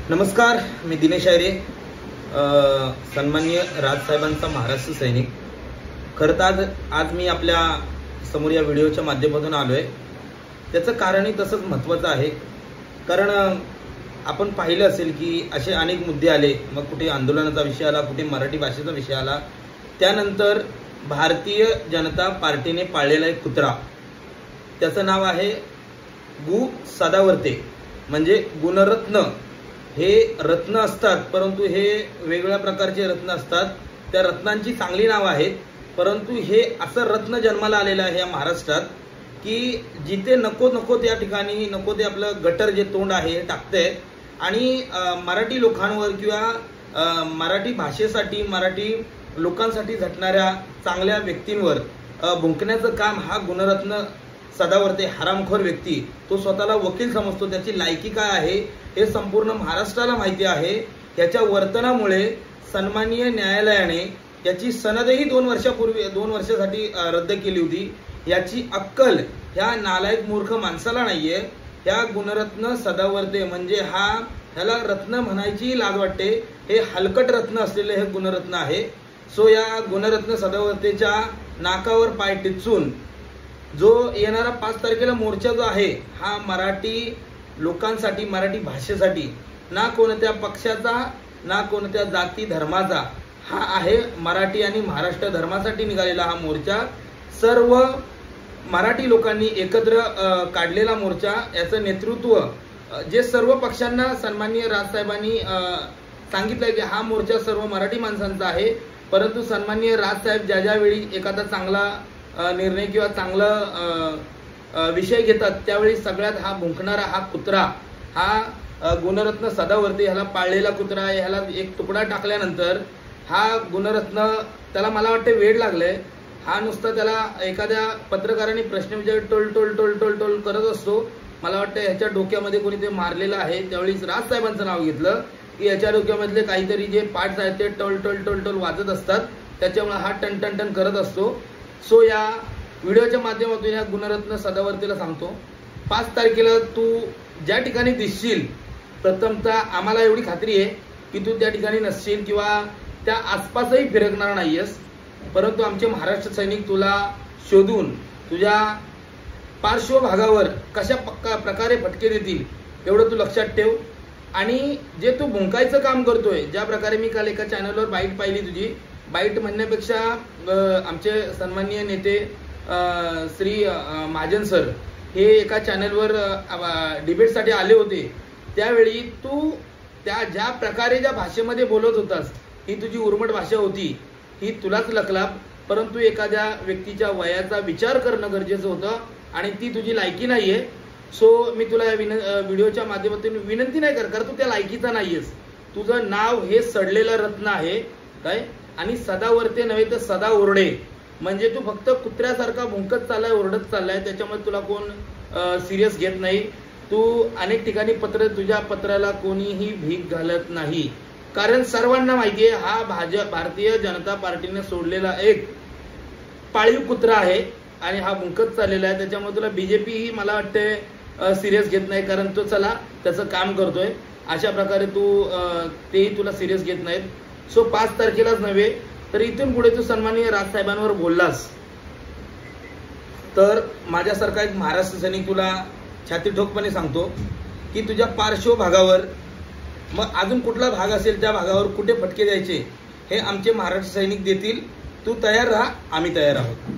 नमस्कार, मी दिनेश आयरे, सन्माननीय राजसाहेबांचा महाराष्ट्र सैनिक। खरं तर आज मी आपल्या समोर या व्हिडिओच्या माध्यमातून आलोय। त्याचं कारणही तसंच महत्त्वाचं आहे, कारण आपण पाहिलं असेल की असे अनेक मुद्दे आले, मग कुठे आंदोलनाचा विषय आला, कुठे मराठी भाषेचा विषय आला, त्यानंतर भारतीय जनता पार्टीने पाळलेला एक कुत्रा, त्याचं नाव आहे गु सदावर्ते, म्हणजे गुणरत्न। हे रत्न असतात, परंतु हे वेगवेगळ्या प्रकारचे रत्न असतात। त्या रत्नांची चांगली नाव आहेत, परंतु हे असं रत्न जन्माला आलेलं आहे या महाराष्ट्रात की जिथे नको नको त्या ठिकाणी नको ते आपलं गटर जे तोंड आहे हे टाकतंय आणि मराठी लोकांवर किंवा मराठी भाषेसाठी मराठी लोकांसाठी झटणाऱ्या चांगल्या व्यक्तींवर भुंकण्याचं काम हा गुणरत्न सदावर्ते हरामखोर व्यक्ती, तो स्वतःला वकील समजतो, त्याची लायकी काय आहे हे संपूर्ण महाराष्ट्राला माहिती आहे। त्याच्या वर्तनामुळे सन्माननीय न्यायालयाने त्याची सनदही 2 वर्षासाठी रद्द केली होती। याची अक्कल ह्या नालायक मूर्ख माणसाला नाहीये। ह्या गुणरत्न सदावर्ते म्हणजे ह्याला रत्न म्हणायची लाज वाटते, हे हलकट रत्न असलेले हे गुणरत्न आहे। सो या गुणरत्न सदावर्तेच्या नाकावर पाय टिचून जो येणारा 5 तारखेला मोर्चा जो आहे हा मराठी लोकांसाठी, मराठी भाषेसाठी, ना कोणत्या पक्षाचा ना कोणत्या जाती धर्माचा, हा आहे मराठी आणि महाराष्ट्र धर्मासाठी निघालेला हा मोर्चा। सर्व मराठी लोकांनी एकत्र काढलेला मोर्चा, याचं नेतृत्व जे सर्व पक्षांना सन्माननीय राजसाहेबांनी सांगितलंय की हा मोर्चा सर्व मराठी माणसांचा आहे, परंतु सन्माननीय राजसाहेब ज्यावेळी एखादा चांगला निर्णय किंवा चांगला विषय घेतात त्यावेळी सगळ्यात हा भुंकणारा हा कुत्रा, हा गुणरत्न सदावर्ते, ह्याला पाळलेला कुत्रा आहे। ह्याला एक तुकडा टाकल्यानंतर हा गुणरत्न, त्याला मला वाटते वेड लागलंय। हा नुसता त्याला एखाद्या पत्रकाराने प्रश्न विचार toll toll toll toll toll करत असतो। मला वाटतं ह्याच्या डोक्यामध्ये कोणी ते मारलेलं आहे, त्यावेळीच राजसाहेबांचं नाव घेतलं की याच्या डोक्यामधले काहीतरी जे पार्ट्स आहेत ते टोल टोल टोल टोल वाजत असतात, त्याच्यामुळे हा टन टन टन करत असतो। सो या व्हिडिओच्या माध्यमातून या गुणरत्न सदावर्तेला सांगतो, 5 तारखेला तू ज्या ठिकाणी दिसशील, प्रथमतः आम्हाला एवढी खात्री आहे की तू त्या ठिकाणी नसशील किंवा त्या आसपासही फिरकणार नाहीयेस, परंतु आमचे महाराष्ट्र सैनिक तुला शोधून तुझ्या पार्श्वभागावर कशा प्रकारे फटके देतील एवढं तू लक्षात ठेव। आणि जे तू भुंकायचं काम करतोय, ज्या प्रकारे मी काल एका चॅनलवर बाईट पाहिली, तुझी बाईट म्हणण्यापेक्षा आमचे सन्माननीय नेते श्री महाजन सर हे एका चॅनलवर डिबेटसाठी आले होते, त्यावेळी तू ज्या प्रकारे ज्या भाषेमध्ये बोलत होतास, ही तुझी उर्मट भाषा होती, ही तुलाच लकलाप, परंतु एखाद्या व्यक्तीच्या वयाचा विचार करणं गरजेचं होतं आणि ती तुझी लायकी नाहीये। सो मी तुला या व्हिडिओच्या माध्यमातून विनंती नाही कारण तू त्या लायकीचा नाहीयेस। तुझं नाव हे सडलेलं रत्न आहे काय, आणि सदावर्ते नव्हे तर सदा ओरडे, म्हणजे तू फक्त कुत्र्यासारखा भुंकत चाललाय, ओरडत चाललाय, त्याच्यामुळे तुला कोण सिरियस घेत नाही। तू अनेक ठिकाणी तुझ्या पत्राला कोणीही भीक घालत नाही, कारण सर्वांना माहिती आहे हा भारतीय जनता पार्टीने सोडलेला एक पाळीव कुत्रा आहे आणि हा भुंकत चाललेला आहे। त्याच्यामुळे तुला बीजेपी ही मला वाटते सिरियस घेत नाही, कारण तो चला त्याचं काम करतोय, अशा प्रकारे तेही तुला सिरियस घेत नाहीत। सो 5 तारखेलाच नव्हे तर इथून पुढे तू सन्माननीय राजसाहेबांवर बोललास तर माझ्यासारखा एक महाराष्ट्र सैनिक तुला छाती ठोकपणे सांगतो की तुझ्या पार्श्वभागावर, मग अजून कुठला भाग असेल त्या भागावर कुठे फटके द्यायचे हे आमचे महाराष्ट्र सैनिक देतील। तू तयार राहा, आम्ही तयार आहोत।